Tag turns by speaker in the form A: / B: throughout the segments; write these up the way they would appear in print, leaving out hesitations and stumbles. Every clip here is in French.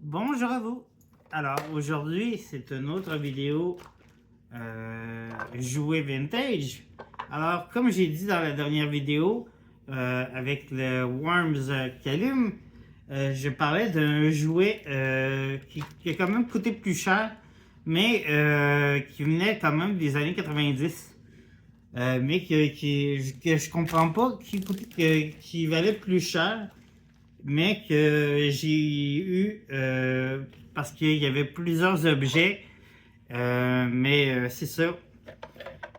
A: Bonjour à vous. Alors aujourd'hui c'est une autre vidéo jouet vintage. Alors comme j'ai dit dans la dernière vidéo avec le Worms qui allume, je parlais d'un jouet qui a quand même coûté plus cher, mais qui venait quand même des années 90. Mais que je comprends pas qui valait plus cher, mais que j'ai eu parce qu'il y avait plusieurs objets. Mais c'est ça.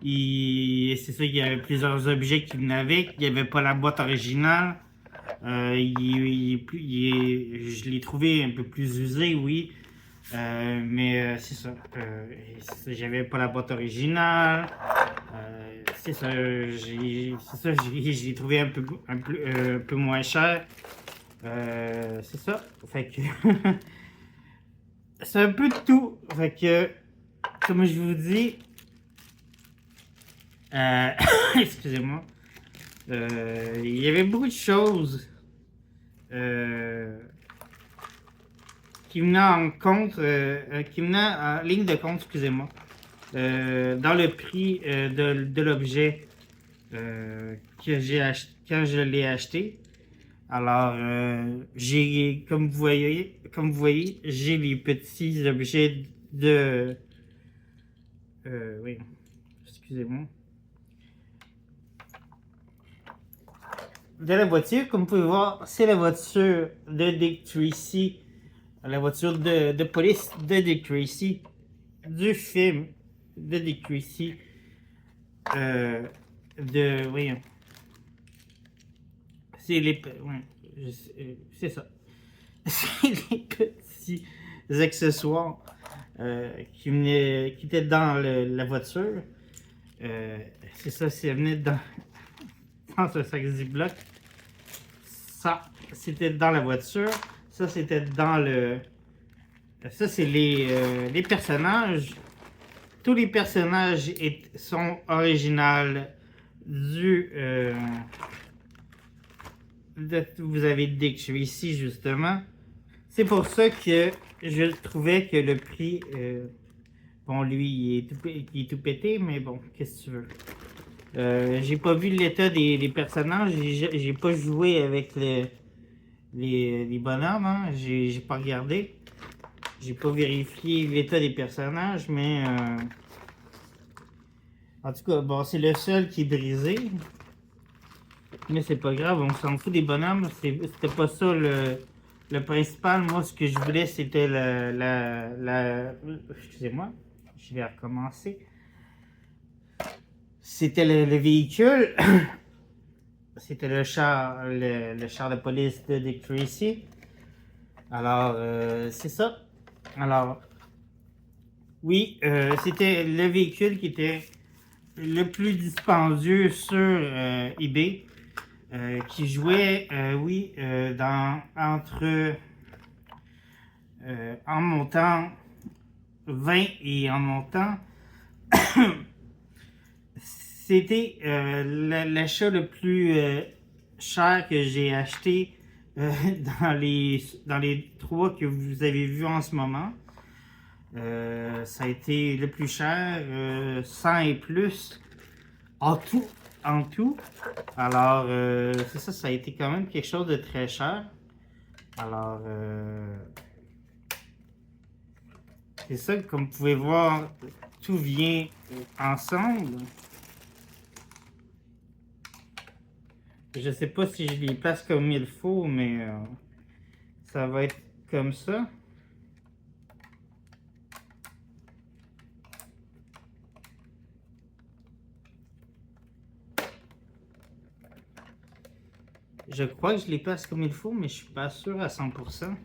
A: C'est ça, il y avait plusieurs objets qui venaient avec. Il n'y avait pas la boîte originale. Je l'ai trouvé un peu plus usé, oui. Mais c'est ça. J'avais pas la boîte originale. C'est ça. Je l'ai trouvé un peu moins cher. C'est ça. Fait que c'est un peu de tout. Fait que, comme je vous dis, excusez-moi, il y avait beaucoup de choses qui venaient en compte, qui venaient en ligne de compte, excusez-moi, dans le prix de l'objet que j'ai acheté quand je l'ai acheté. Alors, comme vous voyez, j'ai les petits objets de, oui, excusez-moi, de la voiture. Comme vous pouvez voir, c'est la voiture de Dick Tracy, la voiture de police de Dick Tracy, du film de Dick Tracy, oui, c'est ça. C'est les petits accessoires qui étaient dans la voiture. C'est ça, ça venait dans ce sac Ziploc. Ça, c'était dans la voiture. Ça, c'était dans le... Ça, c'est les personnages. Tous les personnages sont originaux du... vous avez Dick Tracy, justement. C'est pour ça que je trouvais que le prix... bon, lui, il est tout pété, mais bon, qu'est-ce que tu veux. J'ai pas vu l'état des personnages. J'ai pas joué avec les bonhommes. Hein. J'ai pas regardé. J'ai pas vérifié l'état des personnages, mais... en tout cas, bon, c'est le seul qui est brisé. Mais c'est pas grave, on s'en fout des bonhommes. C'était pas ça le principal. Moi, ce que je voulais, c'était excusez-moi, je vais recommencer. C'était le véhicule. C'était le char de police de Dick Tracy. Alors, c'est ça. Alors, oui, c'était le véhicule qui était le plus dispendieux sur eBay. Qui jouait, oui, en montant 20 et en montant. C'était l'achat le plus cher que j'ai acheté dans les trois que vous avez vus en ce moment. Ça a été le plus cher, 100 et plus en tout. Alors, c'est ça, ça a été quand même quelque chose de très cher. Alors, c'est ça, comme vous pouvez voir, tout vient ensemble. Je sais pas si je les place comme il faut, mais ça va être comme ça. Je crois que je les place comme il faut, mais je suis pas sûr à 100%.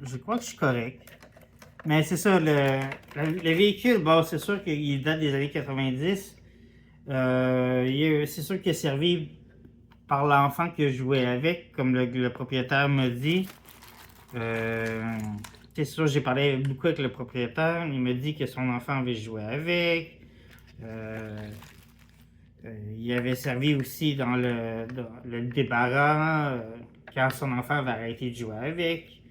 A: Je crois que je suis correct. Mais c'est ça, le véhicule, bon, c'est sûr qu'il date des années 90. C'est sûr qu'il a servi par l'enfant que je jouais avec, comme le propriétaire me dit. C'est sûr, j'ai parlé beaucoup avec le propriétaire. Il me dit que son enfant avait joué avec. Il avait servi aussi dans le débarras quand son enfant avait arrêté de jouer avec.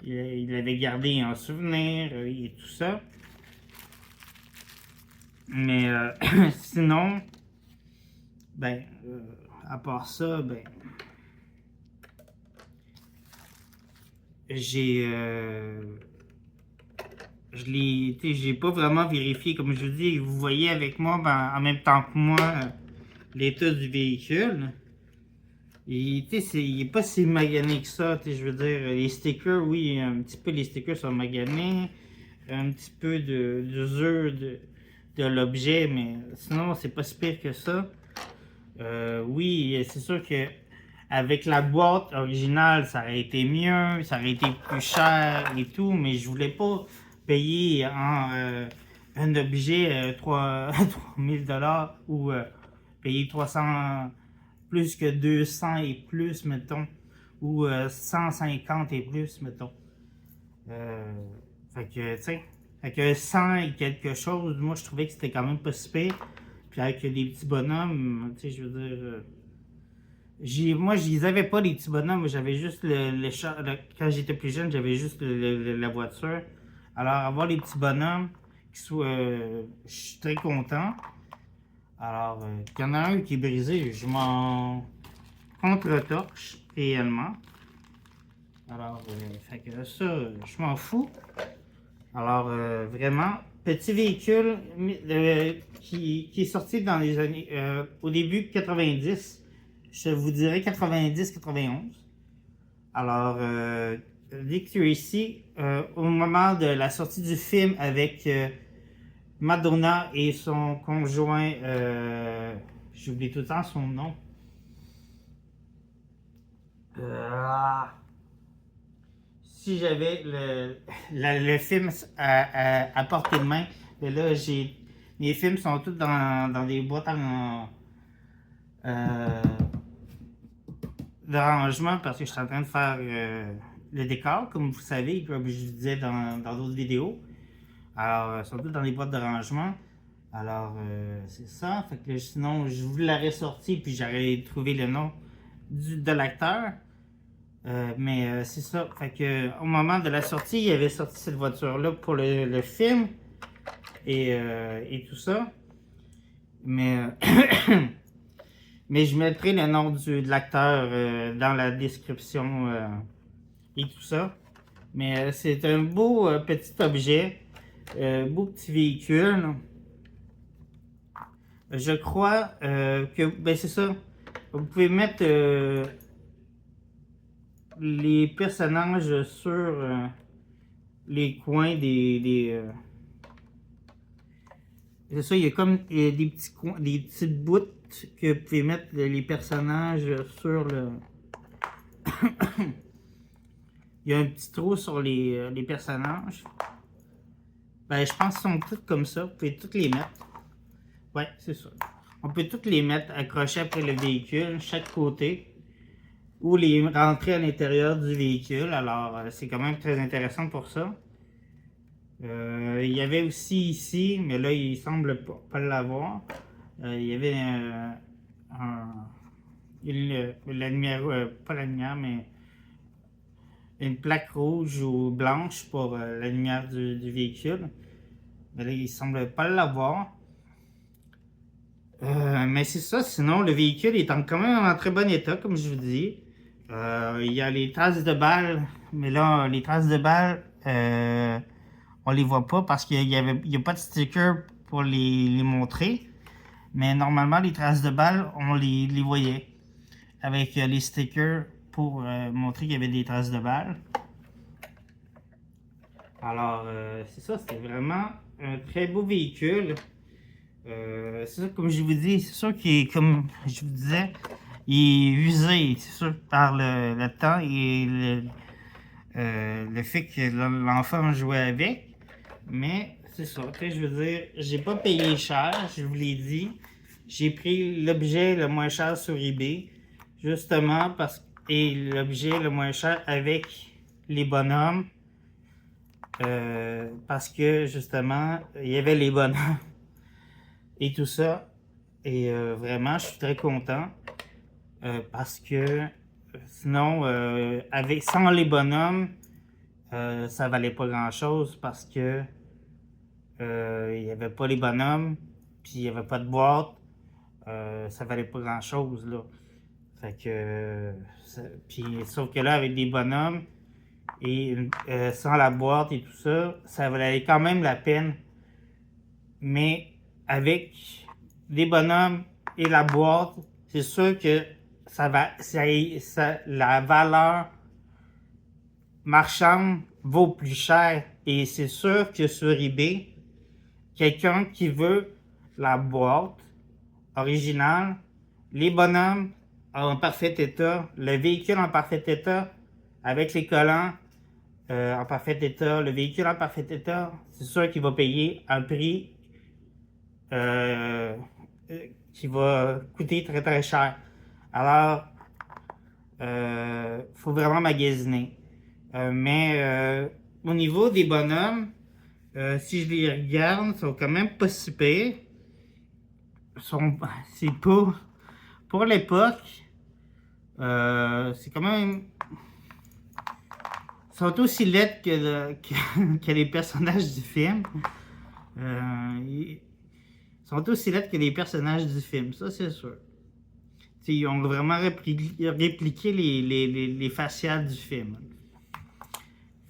A: Il l'avait gardé en souvenir et tout ça. Mais sinon, ben, à part ça, ben, j'ai j'ai pas vraiment vérifié, comme je vous dis, vous voyez avec moi, ben, en même temps que moi, l'état du véhicule. Et il est pas si magané que ça, je veux dire, les stickers, oui, un petit peu les stickers sont maganés, un petit peu d'usure de l'objet, mais sinon c'est pas si pire que ça. Oui, c'est sûr que avec la boîte originale, ça aurait été mieux, ça aurait été plus cher et tout, mais je voulais pas payer un objet 3000 $ ou payer 300, plus que 200 et plus, mettons, ou 150 et plus, mettons. Fait que, tu sais, fait que 100 et quelque chose, moi je trouvais que c'était quand même pas si pire. Puis avec des petits bonhommes, tu sais, je veux dire. Moi, je les avais pas, les petits bonhommes, j'avais juste quand j'étais plus jeune, j'avais juste la voiture. Alors, avoir les petits bonhommes, je suis très content. Alors, il y en a un qui est brisé, je m'en contre-torche réellement. Alors, fait que ça, je m'en fous. Alors, vraiment, petit véhicule qui est sorti dans les années, au début 90, je vous dirais 90-91. Alors, Dick Tracy, au moment de la sortie du film avec Madonna et son conjoint, j'oublie tout le temps son nom. Si j'avais le film à portée de main, mais là, mes films sont tous dans des boîtes de rangement parce que je suis en train de faire le décor, comme vous savez, comme je vous disais dans d'autres vidéos. Alors, ils sont tous dans des boîtes de rangement. Alors, c'est ça. Fait que sinon, je vous l'aurais sorti puis j'aurais trouvé le nom de l'acteur. Mais c'est ça. Fait que au moment de la sortie, il avait sorti cette voiture-là pour le film et tout ça. Mais, mais je mettrai le nom de l'acteur dans la description et tout ça. Mais c'est un beau petit objet, beau petit véhicule. Je crois que, ben c'est ça. Vous pouvez mettre les personnages sur les coins c'est ça, il y a comme des petits coins, des petites bouts que vous pouvez mettre les personnages sur le. Il y a un petit trou sur les personnages. Ben, je pense qu'ils sont tous comme ça. Vous pouvez tous les mettre. Ouais, c'est ça. On peut tous les mettre accrochés après le véhicule, chaque côté, ou les rentrer à l'intérieur du véhicule. Alors, c'est quand même très intéressant pour ça. Il y avait aussi ici, mais là, il semble pas l'avoir. Il y avait la lumière, pas la lumière, mais une plaque rouge ou blanche pour la lumière du véhicule. Mais là, il semble pas l'avoir. Mais c'est ça, sinon le véhicule est quand même en très bon état, comme je vous dis. Il y a les traces de balles, mais là, les traces de balles, on les voit pas parce qu'il n'y a pas de sticker pour les montrer. Mais normalement, les traces de balles, on les voyait avec les stickers pour montrer qu'il y avait des traces de balles. Alors, c'est ça, c'est vraiment un très beau véhicule. C'est ça, comme je vous dis, c'est sûr qu'il est, comme je vous disais, il est usé, c'est sûr, par le temps et le fait que l'enfant jouait avec. Mais c'est ça, je veux dire, j'ai pas payé cher, je vous l'ai dit. J'ai pris l'objet le moins cher sur eBay, justement et l'objet le moins cher avec les bonhommes. Parce que justement, il y avait les bonhommes. et tout ça. Et vraiment, je suis très content parce que sinon, sans les bonhommes, ça valait pas grand-chose parce que il n'y avait pas les bonhommes, puis il n'y avait pas de boîte. Ça valait pas grand-chose, là. Fait que... puis, sauf que là, avec des bonhommes, et sans la boîte et tout ça, ça valait quand même la peine. Mais avec les bonhommes et la boîte, c'est sûr que la valeur marchande vaut plus cher. Et c'est sûr que sur eBay, quelqu'un qui veut la boîte originale, les bonhommes en parfait état, le véhicule en parfait état, avec les collants en parfait état, le véhicule en parfait état, c'est sûr qu'il va payer un prix qui va coûter très très cher. Alors, faut vraiment magasiner. Mais au niveau des bonhommes, si je les regarde, ils sont quand même pas si pires. C'est pour l'époque, c'est quand même. Ils sont aussi laids que les personnages du film. Ils sont aussi laids que les personnages du film, ça c'est sûr. T'sais, ils ont vraiment répliqué les faciales du film.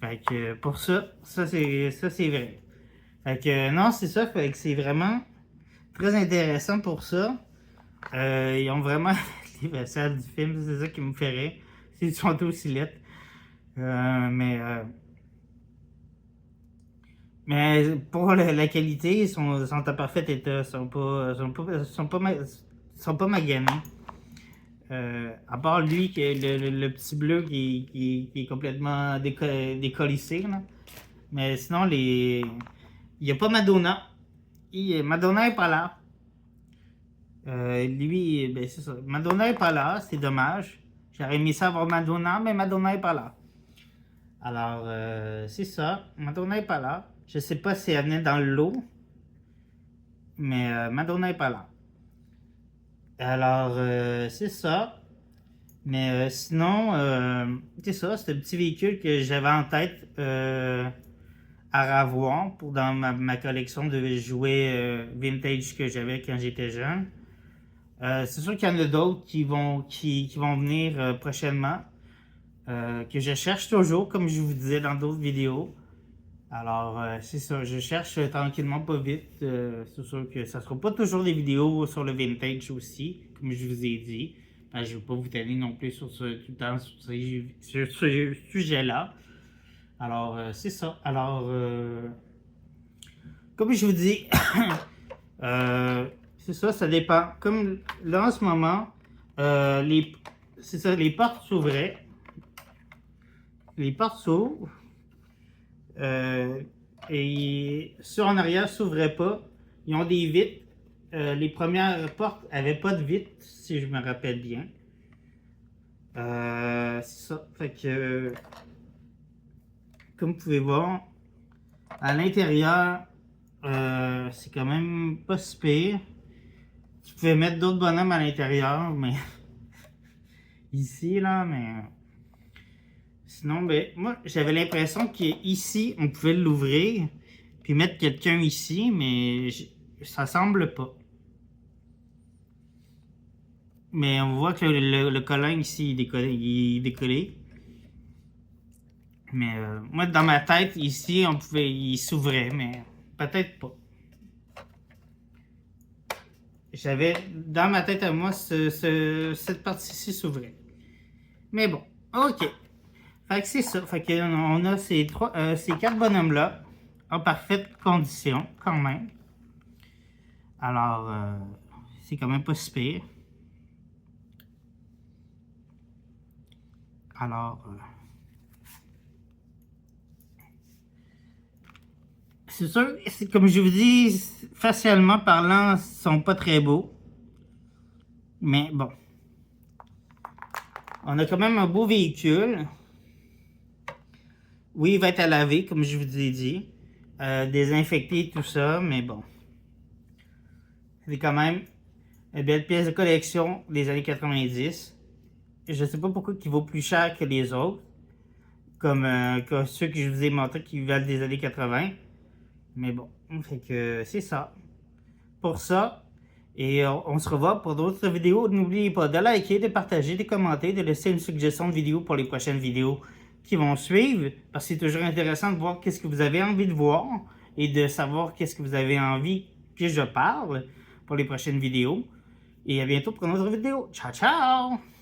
A: Fait que pour ça c'est vrai. Fait que non, c'est ça, fait que c'est vraiment très intéressant pour ça. Ils ont vraiment les faciales du film, c'est ça qui me ferait. Ils sont aussi laids. Mais pour la qualité, ils sont en parfait état. Ils sont pas maganés. À part lui, le petit bleu qui est complètement décollissé. Là. Mais sinon, il n'y a pas Madonna. Madonna n'est pas là. Lui, ben c'est ça. Madonna n'est pas là, c'est dommage. J'aurais aimé ça avoir Madonna, mais Madonna n'est pas là. Alors, c'est ça. Madonna n'est pas là. Je sais pas si elle venait dans le lot, mais Madonna n'est pas là. Alors, c'est ça. Mais sinon, c'est ça. C'est un petit véhicule que j'avais en tête à revoir dans ma collection de jouets vintage que j'avais quand j'étais jeune. C'est sûr qu'il y en a d'autres qui vont venir prochainement. Que je cherche toujours, comme je vous disais dans d'autres vidéos. Alors, c'est ça, je cherche tranquillement, pas vite. C'est sûr que ça sera pas toujours des vidéos sur le vintage aussi, comme je vous ai dit. Je ne vais pas vous tenir non plus tout le temps sur ce sujet-là. Alors, c'est ça. Alors, comme je vous dis, c'est ça, ça dépend. Comme là, en ce moment, c'est ça, les portes s'ouvraient. Les portes s'ouvrent. Et ceux en arrière s'ouvraient pas. Ils ont des vitres. Les premières portes n'avaient pas de vitres, si je me rappelle bien. C'est ça. Fait que, comme vous pouvez voir, à l'intérieur, c'est quand même pas si pire. Tu pouvais mettre d'autres bonhommes à l'intérieur, mais ici, là, mais. Sinon, ben, moi, j'avais l'impression qu'ici, on pouvait l'ouvrir, puis mettre quelqu'un ici, mais ça semble pas. Mais on voit que le collant ici, il est décollé. Mais moi, dans ma tête, ici, il s'ouvrait, mais peut-être pas. J'avais, dans ma tête à moi, cette partie-ci s'ouvrait. Mais bon, ok. Fait que c'est ça. Fait qu'on a ces 4 bonhommes-là en parfaite condition, quand même. Alors, c'est quand même pas si pire. Alors, c'est sûr, comme je vous dis, facialement parlant, ils sont pas très beaux. Mais bon. On a quand même un beau véhicule. Oui, il va être à laver, comme je vous ai dit. Désinfecter, tout ça, mais bon. C'est quand même une belle pièce de collection des années 90. Je sais pas pourquoi il vaut plus cher que les autres, comme ceux que je vous ai montrés qui valent des années 80. Mais bon, fait que c'est ça. Pour ça, et on se revoit pour d'autres vidéos. N'oubliez pas de liker, de partager, de commenter, de laisser une suggestion de vidéo pour les prochaines vidéos qui vont suivre. Parce que c'est toujours intéressant de voir qu'est-ce que vous avez envie de voir et de savoir qu'est-ce que vous avez envie que je parle pour les prochaines vidéos. Et à bientôt pour une autre vidéo. Ciao, ciao!